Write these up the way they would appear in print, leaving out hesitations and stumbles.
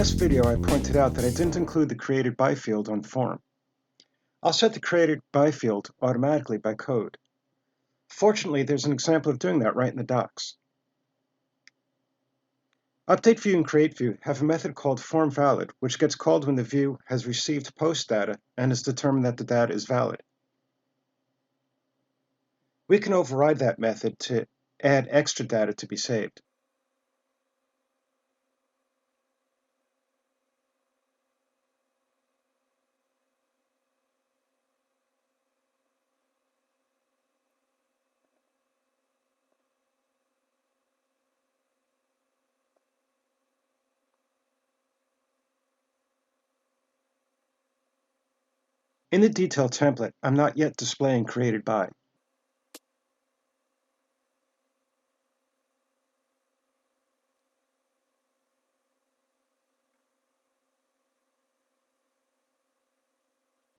last video, I pointed out that I didn't include the created by field on form. I'll set the created by field automatically by code. Fortunately, there's an example of doing that right in the docs. Update view and create view have a method called formValid, which gets called when the view has received post data and has determined that the data is valid. We can override that method to add extra data to be saved. In the detail template, I'm not yet displaying created by.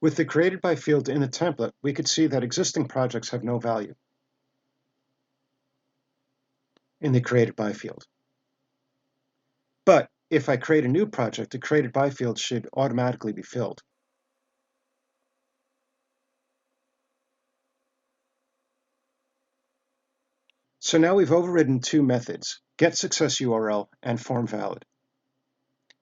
With the created by field in the template, we could see that existing projects have no value in the created by field. But if I create a new project, the created by field should automatically be filled. So now we've overridden two methods, getSuccessURL and formValid.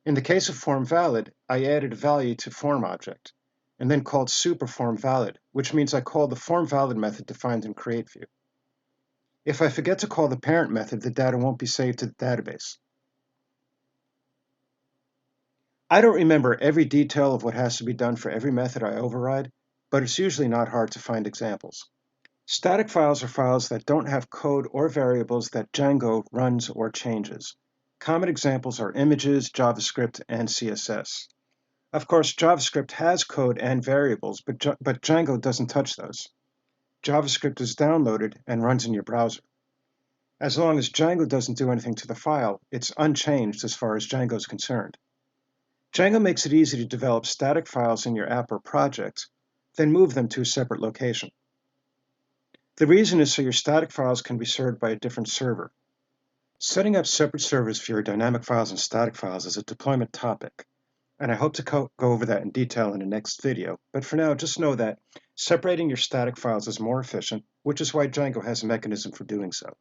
In the case of formValid, I added a value to formObject, and then called superFormValid, which means I call the formValid method defined in createView. If I forget to call the parent method, the data won't be saved to the database. I don't remember every detail of what has to be done for every method I override, but it's usually not hard to find examples. Static files are files that don't have code or variables that Django runs or changes. Common examples are images, JavaScript, and CSS. Of course, JavaScript has code and variables, but Django doesn't touch those. JavaScript is downloaded and runs in your browser. As long as Django doesn't do anything to the file, it's unchanged as far as Django is concerned. Django makes it easy to develop static files in your app or project, then move them to a separate location. The reason is so your static files can be served by a different server. Setting up separate servers for your dynamic files and static files is a deployment topic, and I hope to go over that in detail in the next video, but for now, just know that separating your static files is more efficient, which is why Django has a mechanism for doing so.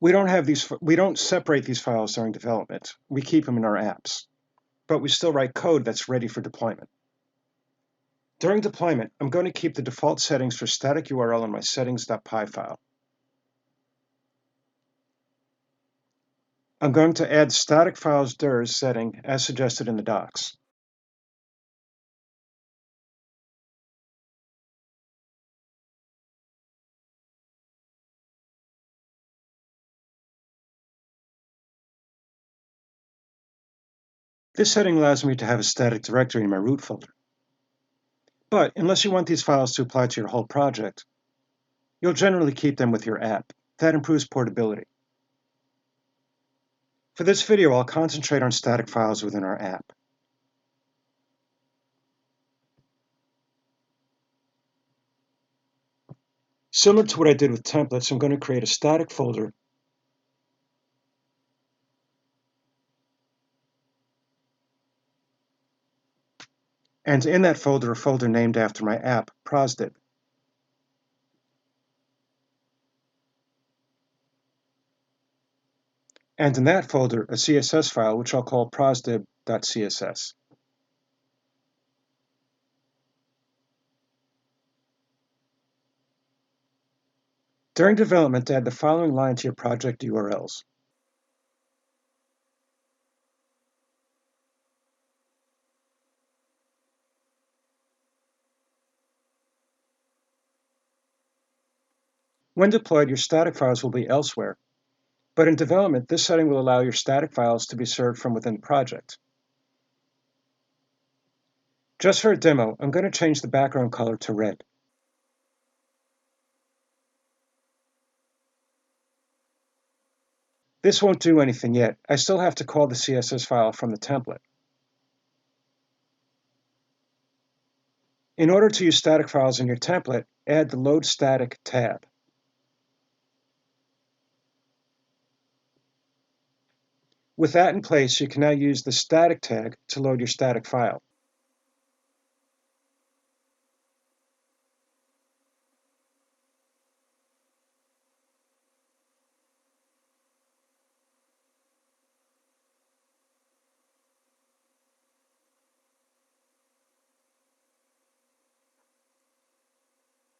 We don't separate these files during development. We keep them in our apps, but we still write code that's ready for deployment. During deployment, I'm going to keep the default settings for static URL in my settings.py file. I'm going to add static files DIRs setting as suggested in the docs. This setting allows me to have a static directory in my root folder. But unless you want these files to apply to your whole project, you'll generally keep them with your app. That improves portability. For this video, I'll concentrate on static files within our app. Similar to what I did with templates, I'm going to create a static folder and in that folder, a folder named after my app, prosdib. And in that folder, a CSS file, which I'll call prosdib.css. During development, add the following line to your project URLs. When deployed, your static files will be elsewhere, but in development, this setting will allow your static files to be served from within the project. Just for a demo, I'm going to change the background color to red. This won't do anything yet. I still have to call the CSS file from the template. In order to use static files in your template, add the Load Static tab. With that in place, you can now use the static tag to load your static file.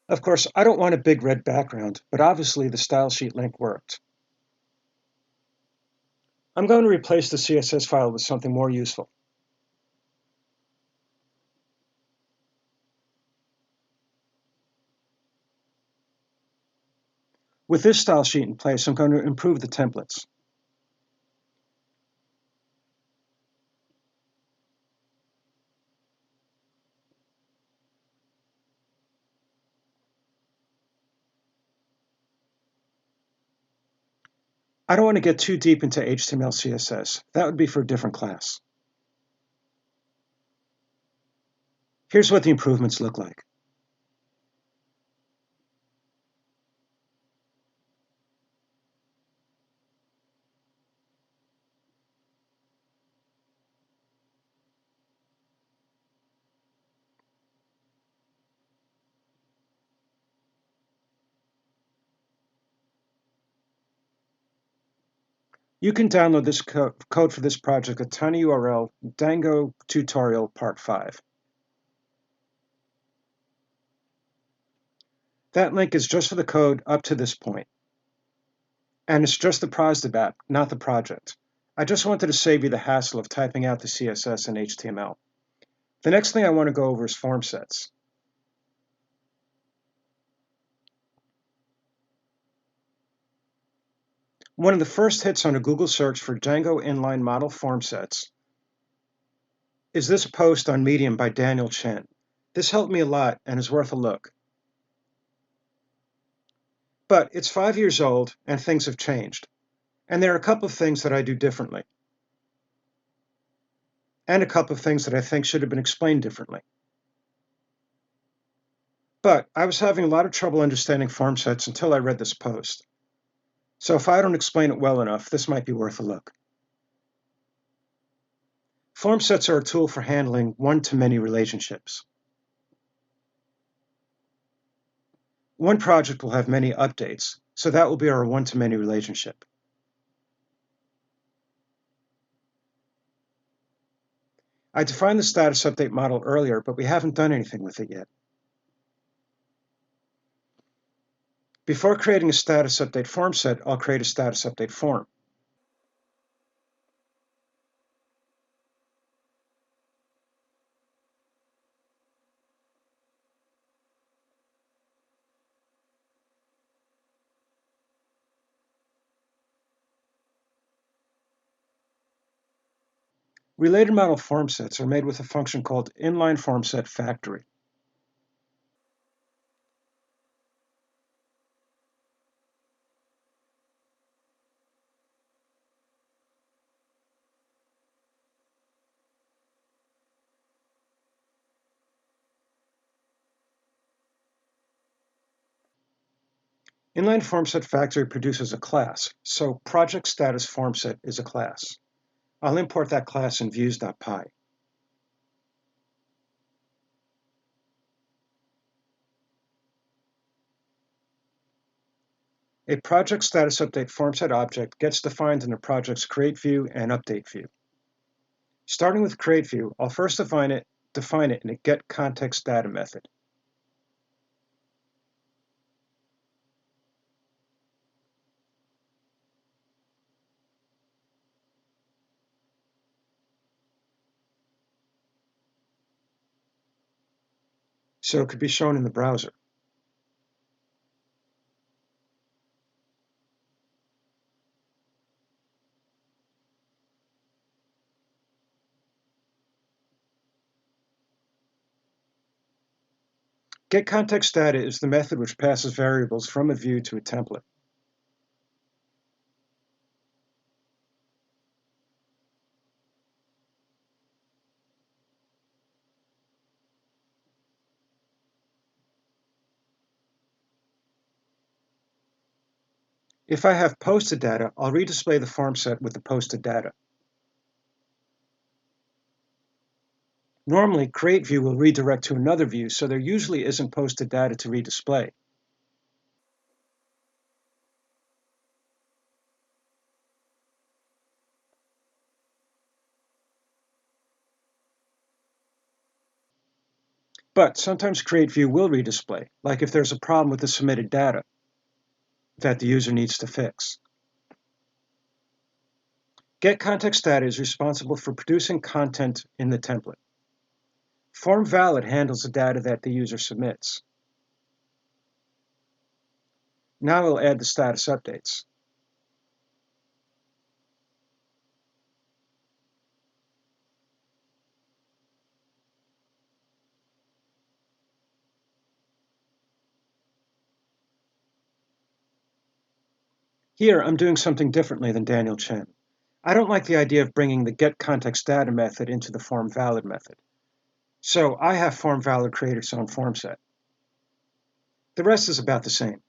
Of course, I don't want a big red background, but obviously the style sheet link worked. I'm going to replace the CSS file with something more useful. With this style sheet in place, I'm going to improve the templates. I don't want to get too deep into HTML CSS. That would be for a different class. Here's what the improvements look like. You can download this code for this project at tinyurl Django tutorial part 5. That link is just for the code up to this point. And it's just the project app, not the project. I just wanted to save you the hassle of typing out the CSS and HTML. The next thing I want to go over is Formsets. One of the first hits on a Google search for Django inline model Formsets is this post on Medium by Daniel Chen. This helped me a lot and is worth a look. But it's 5 years old and things have changed. And there are a couple of things that I do differently. And a couple of things that I think should have been explained differently. But I was having a lot of trouble understanding Formsets until I read this post. So if I don't explain it well enough, this might be worth a look. Formsets are a tool for handling one-to-many relationships. One project will have many updates, so that will be our one-to-many relationship. I defined the status update model earlier, but we haven't done anything with it yet. Before creating a status update form set, I'll create a status update form. Related model form sets are made with a function called inline form set factory. Inline form set factory produces a class, so project status form set is a class. I'll import that class in views.py. A project status update form set object gets defined in the project's create view and update view. Starting with create view, I'll first define it in a get context data method. So it could be shown in the browser. GetContextData is the method which passes variables from a view to a template. If I have posted data, I'll redisplay the form set with the posted data. Normally, create view will redirect to another view, so there usually isn't posted data to redisplay. But sometimes create view will redisplay, like if there's a problem with the submitted data that the user needs to fix. Get context data is responsible for producing content in the template. Form valid handles the data that the user submits. Now we'll add the status updates. Here, I'm doing something differently than Daniel Chen. I don't like the idea of bringing the getContextData method into the formValid method. So I have formValid create its own form set. The rest is about the same.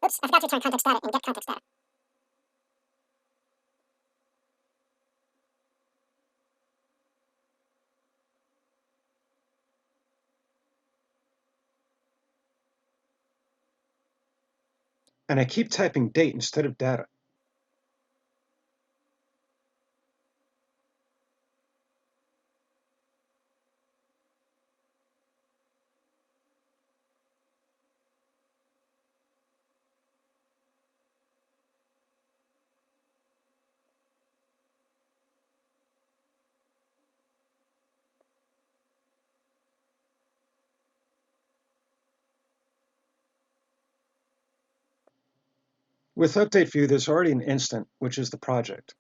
Oops, I forgot to return context data and get context data. And I keep typing date instead of data. With update view, there's already an instant, which is the project.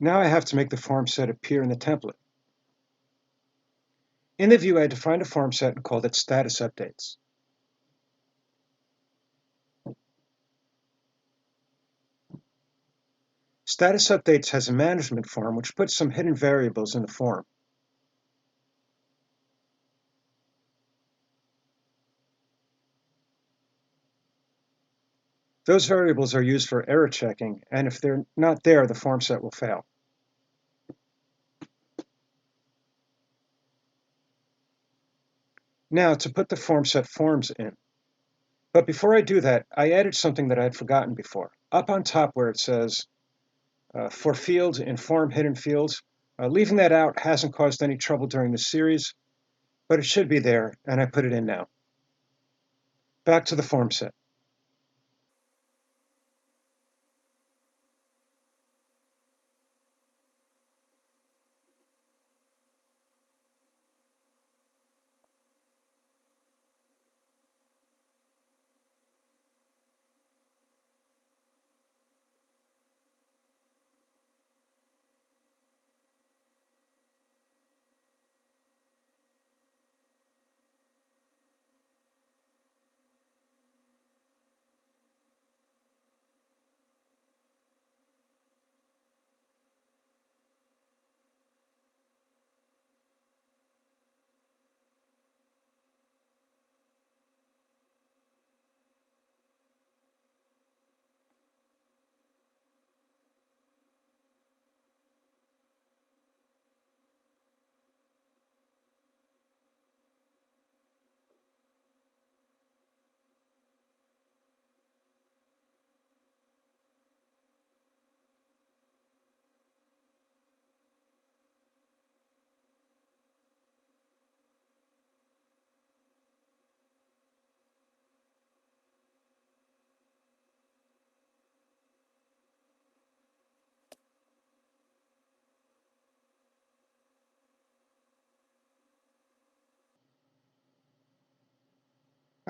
Now I have to make the form set appear in the template. In the view, I defined a form set and called it status updates. Status updates has a management form which puts some hidden variables in the form. Those variables are used for error checking, and if they're not there, the form set will fail. Now to put the form set forms in. But before I do that, I added something that I had forgotten before. Up on top where it says, for fields in form hidden fields, leaving that out hasn't caused any trouble during the series, but it should be there, and I put it in now. Back to the form set.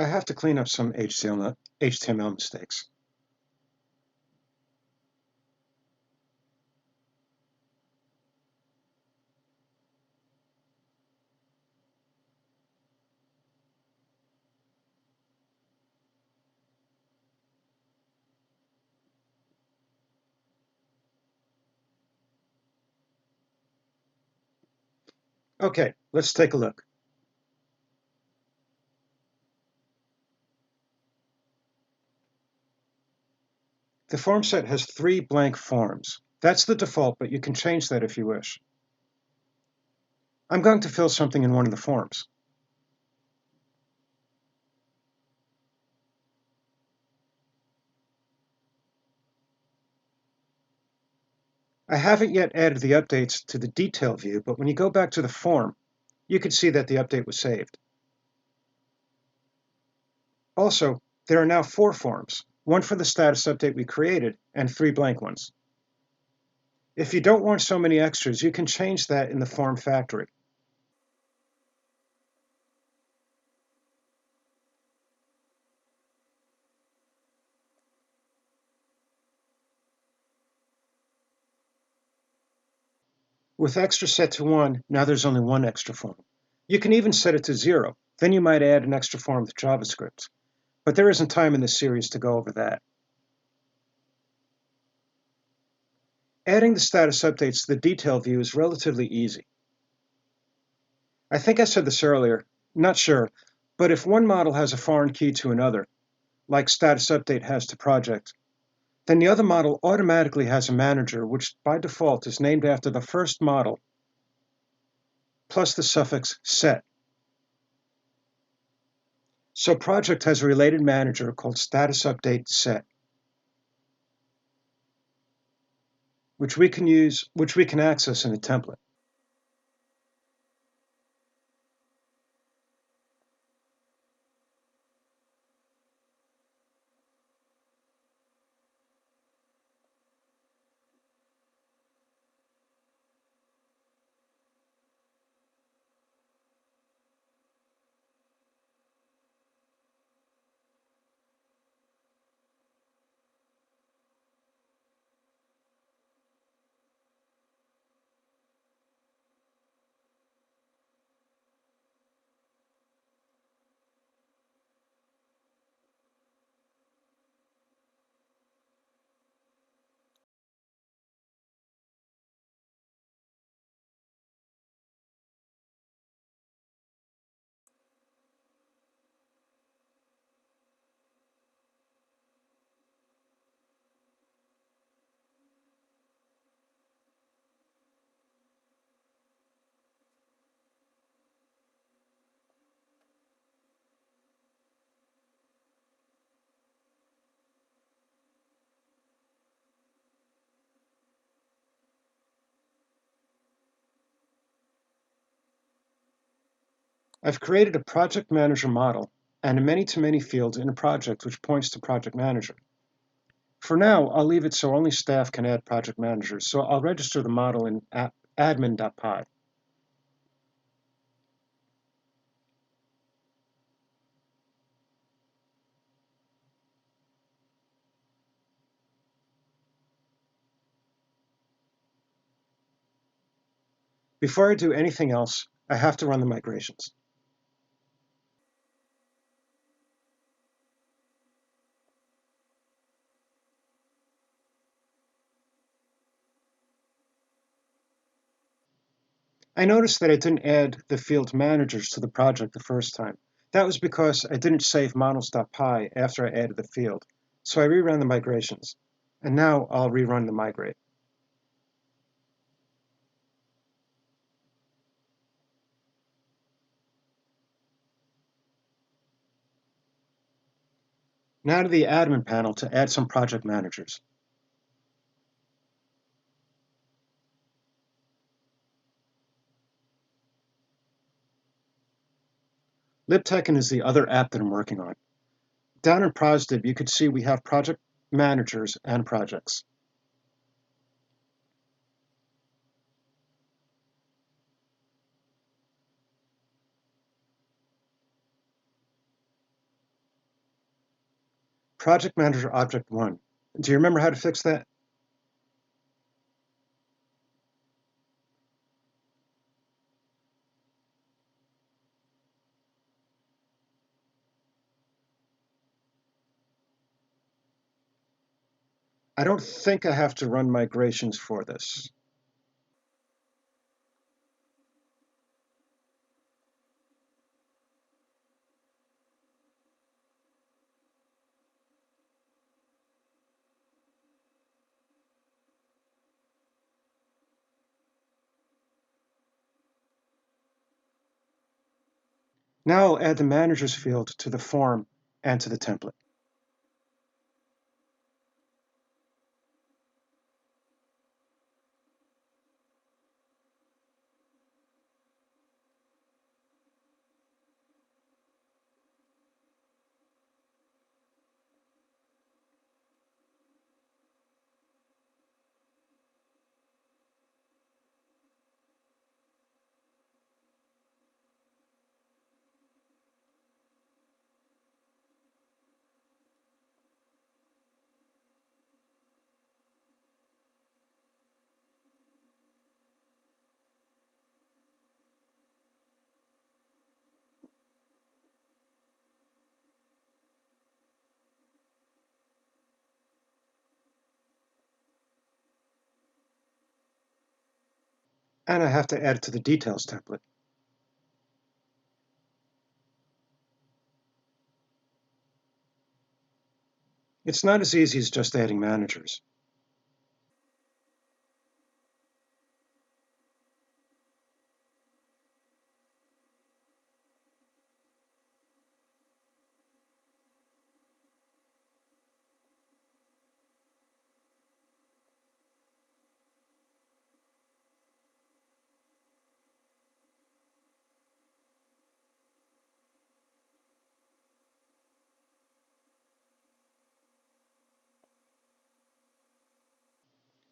I have to clean up some HTML mistakes. Okay, let's take a look. The form set has 3 blank forms. That's the default, but you can change that if you wish. I'm going to fill something in one of the forms. I haven't yet added the updates to the detail view, but when you go back to the form, you can see that the update was saved. Also, there are now 4 forms, one for the status update we created, and 3 blank ones. If you don't want so many extras, you can change that in the form factory. With extra set to 1, now there's only 1 extra form. You can even set it to 0, then you might add an extra form with JavaScript. But there isn't time in this series to go over that. Adding the status updates to the detail view is relatively easy. I think I said this earlier, not sure, but if one model has a foreign key to another, like status update has to project, then the other model automatically has a manager which by default is named after the first model plus the suffix set. So project has a related manager called status update set, which we can access in a template. I've created a project manager model and a many-to-many field in a project which points to project manager. For now, I'll leave it so only staff can add project managers, so I'll register the model in admin.py. Before I do anything else, I have to run the migrations. I noticed that I didn't add the field managers to the project the first time. That was because I didn't save models.py after I added the field, so I rerun the migrations. And now I'll rerun the migrate. Now to the admin panel to add some project managers. libtekken is the other app that I'm working on. Down in ProsDib, you could see we have project managers and projects. Project Manager Object 1. Do you remember how to fix that? I don't think I have to run migrations for this. Now I'll add the Managers field to the form and to the template. And I have to add it to the Details template. It's not as easy as just adding managers.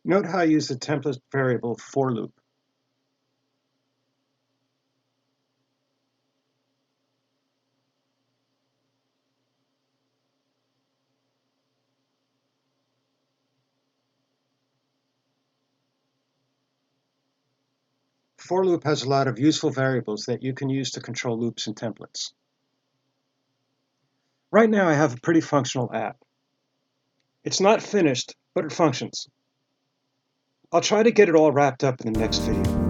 Note how I use the template variable for loop. For loop has a lot of useful variables that you can use to control loops and templates. Right now I have a pretty functional app. It's not finished, but it functions. I'll try to get it all wrapped up in the next video.